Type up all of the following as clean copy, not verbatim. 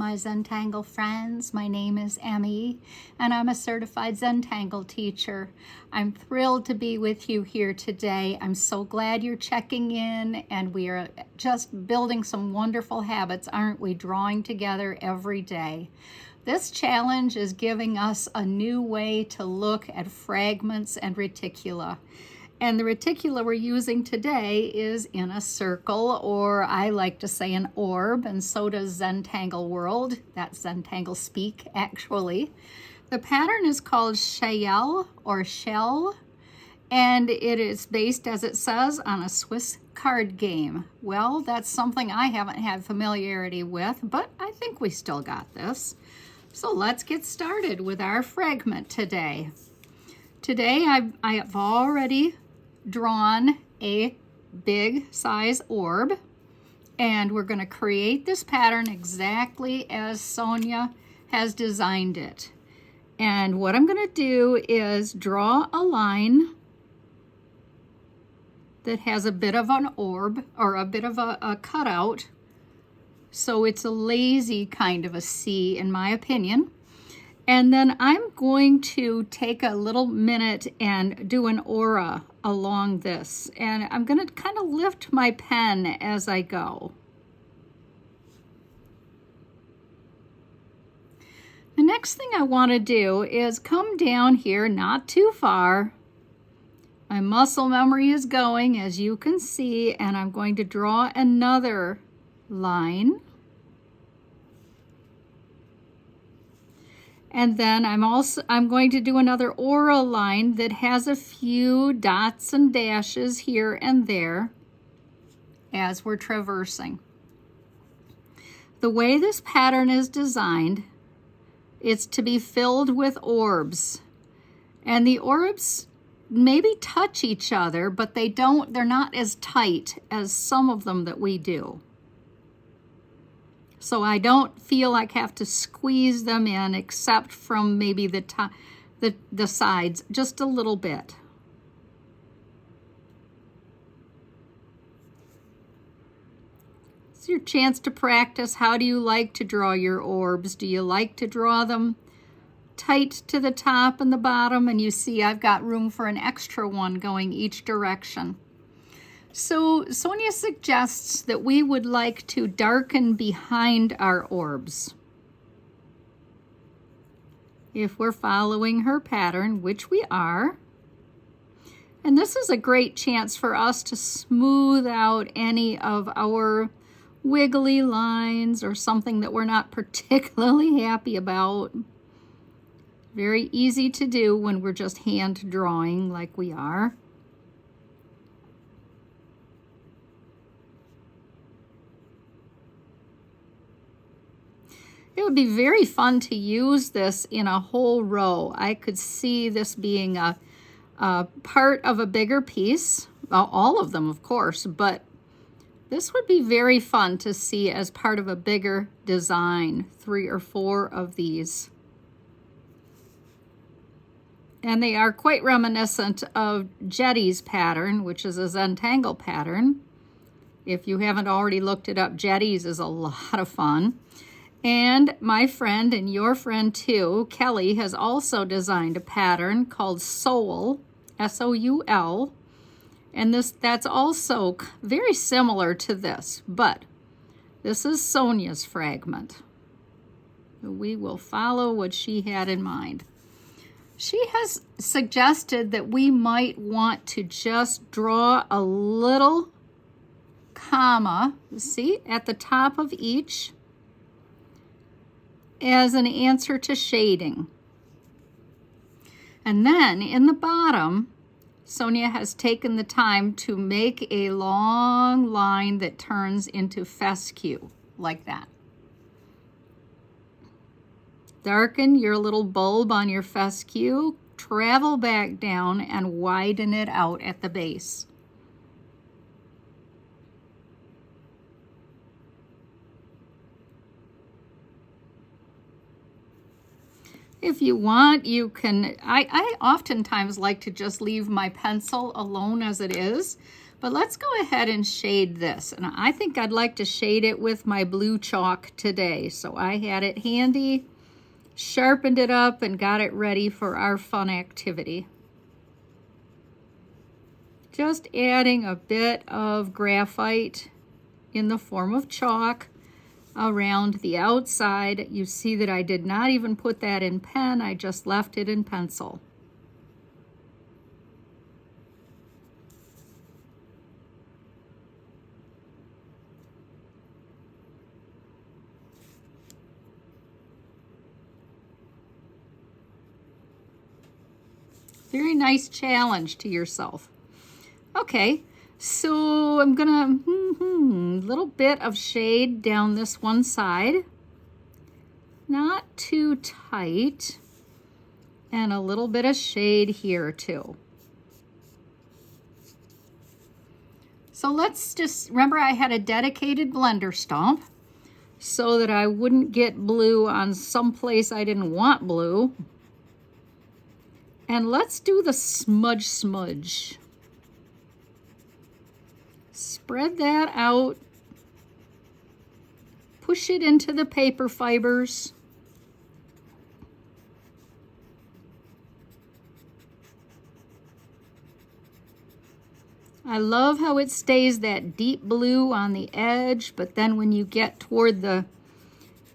my Zentangle friends. My name is Emmy, and I'm a certified Zentangle teacher. I'm thrilled to be with you here today. I'm so glad you're checking in, and we are just building some wonderful habits, aren't we? Drawing together every day. This challenge is giving us a new way to look at fragments and reticula. And the reticula we're using today is in a circle, or I like to say an orb, and so does Zentangle World. That's Zentangle speak, actually. The pattern is called Schaelle or Schaelle, and it is based, as it says, on a Swiss card game. Well, that's something I haven't had familiarity with, but I think we still got this. So let's get started with our fragment today. Today I have already drawn a big size orb, and we're going to create this pattern exactly as Sonja has designed it. And what I'm going to do is draw a line that has a bit of an orb, or a bit of a cutout, so it's a lazy kind of a C in my opinion. And then I'm going to take a little minute and do an aura along this. And I'm going to kind of lift my pen as I go. The next thing I want to do is come down here, not too far. My muscle memory is going, as you can see, and I'm going to draw another line. And then I'm going to do another aura line that has a few dots and dashes here and there as we're traversing. The way this pattern is designed, it's to be filled with orbs. And the orbs maybe touch each other, but they're not as tight as some of them that we do. So I don't feel like I have to squeeze them in, except from maybe the top, the sides, just a little bit. It's your chance to practice. How do you like to draw your orbs? Do you like to draw them tight to the top and the bottom? And you see I've got room for an extra one going each direction. So Sonja suggests that we would like to darken behind our orbs. If we're following her pattern, which we are. And this is a great chance for us to smooth out any of our wiggly lines or something that we're not particularly happy about. Very easy to do when we're just hand drawing like we are. It would be very fun to use this in a whole row. I could see this being a part of a bigger piece. Well, all of them, of course, but this would be very fun to see as part of a bigger design, 3 or 4 of these. And they are quite reminiscent of Jetty's pattern, which is a Zentangle pattern. If you haven't already looked it up, Jetty's is a lot of fun. And my friend, and your friend too, Kelly, has also designed a pattern called Soul, S-O-U-L. And that's also very similar to this, but this is Sonja's fragment. We will follow what she had in mind. She has suggested that we might want to just draw a little comma, see, at the top of each, as an answer to shading. And then in the bottom, Sonja has taken the time to make a long line that turns into fescue, like that. Darken your little bulb on your fescue, travel back down, and widen it out at the base. If you want, you can, I oftentimes like to just leave my pencil alone as it is, But let's go ahead and shade this. And I think I'd like to shade it with my blue chalk today. So I had it handy, sharpened it up, and got it ready for our fun activity. Just adding a bit of graphite in the form of chalk around the outside. You see that I did not even put that in pen, I just left it in pencil. Very nice challenge to yourself. Okay, so I'm gonna little bit of shade down this one side, not too tight, and a little bit of shade here too. So let's just remember I had a dedicated blender stump so that I wouldn't get blue on some place I didn't want blue. And let's do the smudge. Spread that out. Push it into the paper fibers. I love how it stays that deep blue on the edge, but then when you get toward the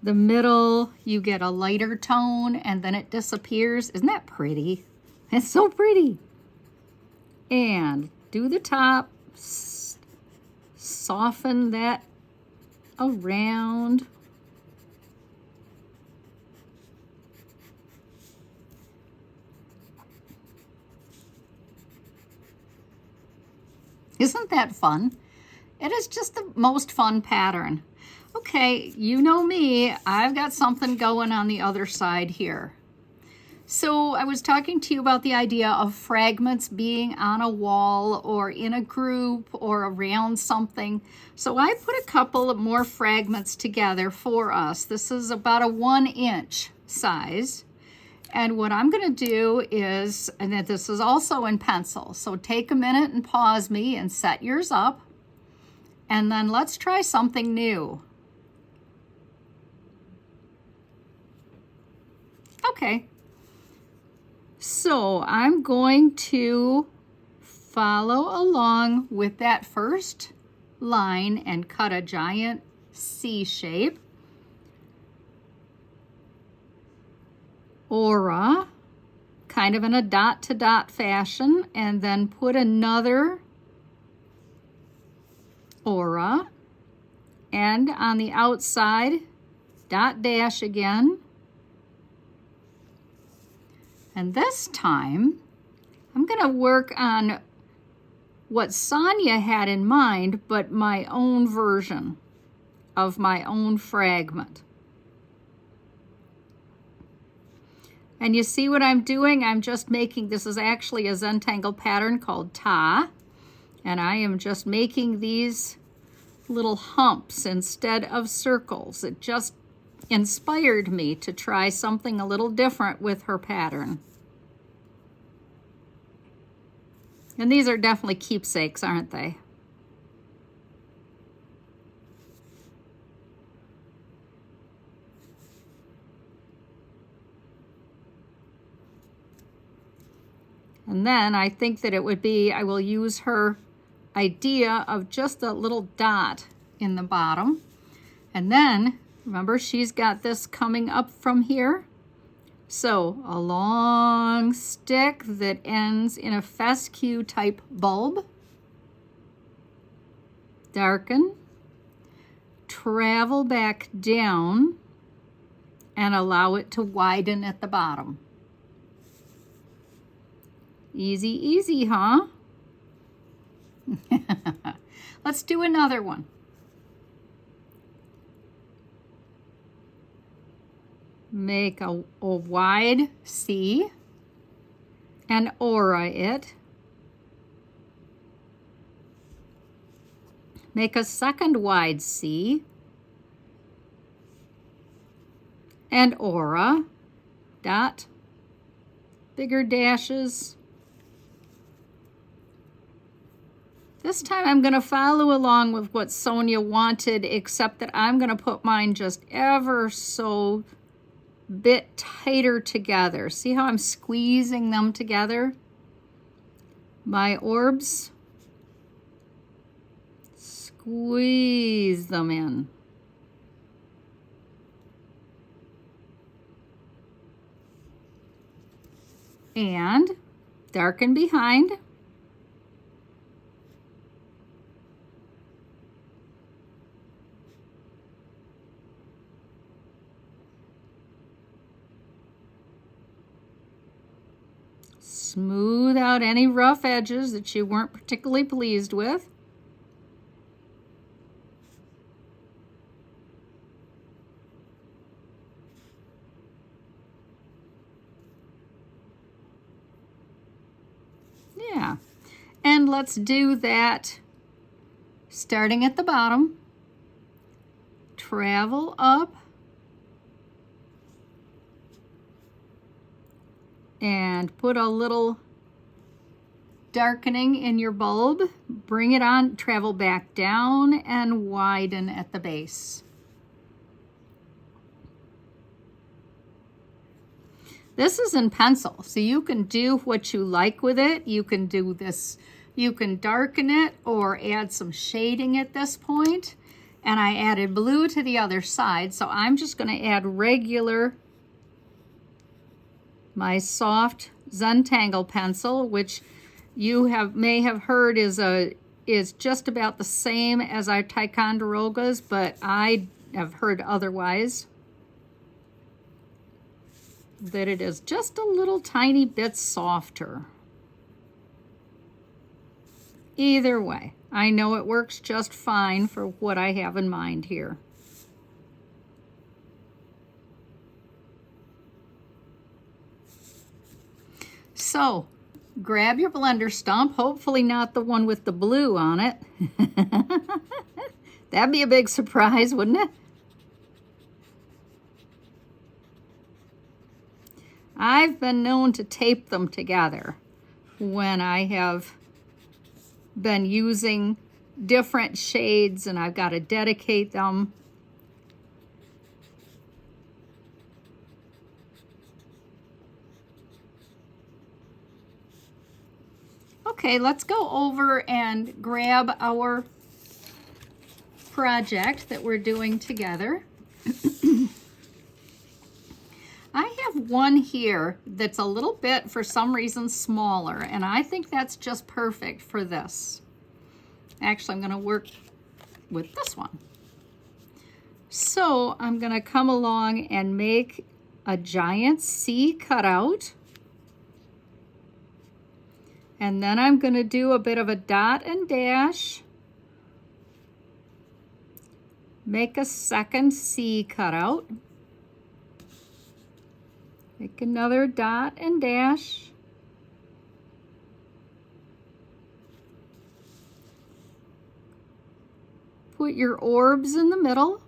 middle, you get a lighter tone and then it disappears. Isn't that pretty? It's so pretty. And do the top, soften that around. Isn't that fun? It is just the most fun pattern. Okay, you know me, I've got something going on the other side here. So I was talking to you about the idea of fragments being on a wall or in a group or around something. So I put a couple of more fragments together for us. This is about a 1-inch size. And what I'm going to do is, and this is also in pencil, so take a minute and pause me and set yours up. And then let's try something new. Okay. So I'm going to follow along with that first line and cut a giant C shape. Aura, kind of in a dot-to-dot fashion, and then put another aura, and on the outside, dot dash again. And this time, I'm going to work on what Sonja had in mind, but my own version of my own fragment. And you see what I'm doing? I'm just making, this is actually a zentangle pattern called Ta, and I am just making these little humps instead of circles. It just inspired me to try something a little different with her pattern. And these are definitely keepsakes, aren't they? And then I think that it would be, I will use her idea of just a little dot in the bottom. And then, remember, she's got this coming up from here. So a long stick that ends in a fescue type bulb. Darken, travel back down, and allow it to widen at the bottom. Easy, easy, huh? Let's do another one. Make a wide C and aura it. Make a second wide C and aura, dot, bigger dashes, This time I'm going to follow along with what Sonja wanted, except that I'm going to put mine just ever so bit tighter together. See how I'm squeezing them together? My orbs, squeeze them in. And darken behind. Smooth out any rough edges that you weren't particularly pleased with. Yeah, and let's do that starting at the bottom. Travel up and put a little darkening in your bulb. Bring it on, travel back down and widen at the base. This is in pencil, so you can do what you like with it. You can do this, you can darken it or add some shading at this point. And I added blue to the other side, so I'm just going to add regular, my soft Zentangle pencil, which you may have heard is just about the same as our Ticonderogas, but I have heard otherwise, that it is just a little tiny bit softer. Either way, I know it works just fine for what I have in mind here. So, grab your blender stump, hopefully not the one with the blue on it. That'd be a big surprise, wouldn't it? I've been known to tape them together when I have been using different shades and I've got to dedicate them. Okay, let's go over and grab our project that we're doing together. I have one here that's a little bit, for some reason, smaller, and I think that's just perfect for this. Actually, I'm going to work with this one. So I'm going to come along and make a giant C cutout. And then I'm going to do a bit of a dot and dash. Make a second C cutout. Make another dot and dash. Put your orbs in the middle.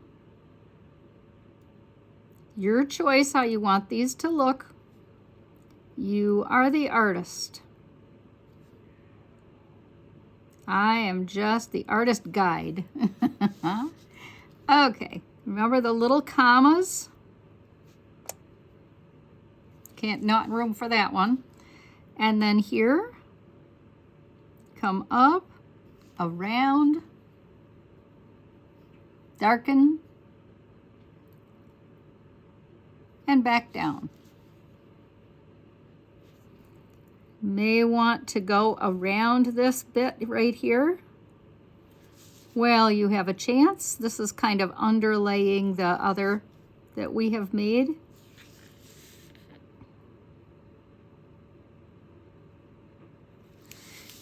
Your choice how you want these to look. You are the artist. I am just the artist guide. Okay, remember the little commas? Can't, not room for that one. And then here, come up, around, darken, and back down. May want to go around this bit right here. Well, you have a chance. This is kind of underlaying the other that we have made.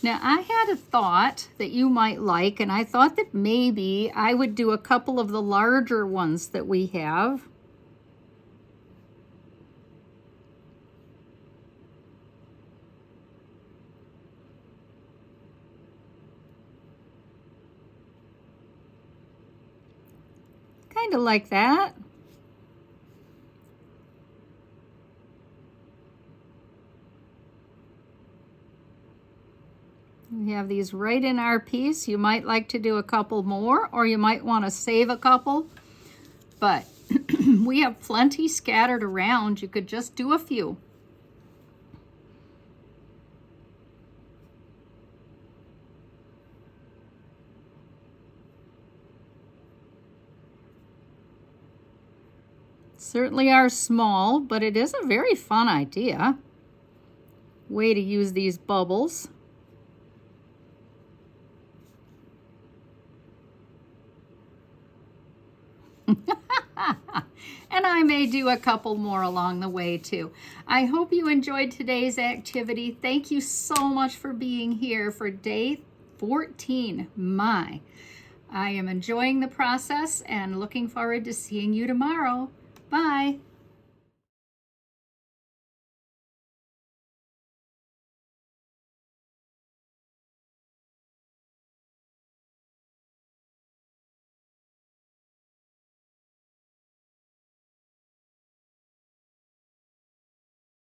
Now, I had a thought that you might like, and I thought that maybe I would do a couple of the larger ones that we have. Kind of like that. We have these right in our piece. You might like to do a couple more, or you might want to save a couple, but we have plenty scattered around. You could just do a few. Certainly are small, but it is a very fun idea. Way to use these bubbles. And I may do a couple more along the way too. I hope you enjoyed today's activity. Thank you so much for being here for day 14. I am enjoying the process and looking forward to seeing you tomorrow. Bye.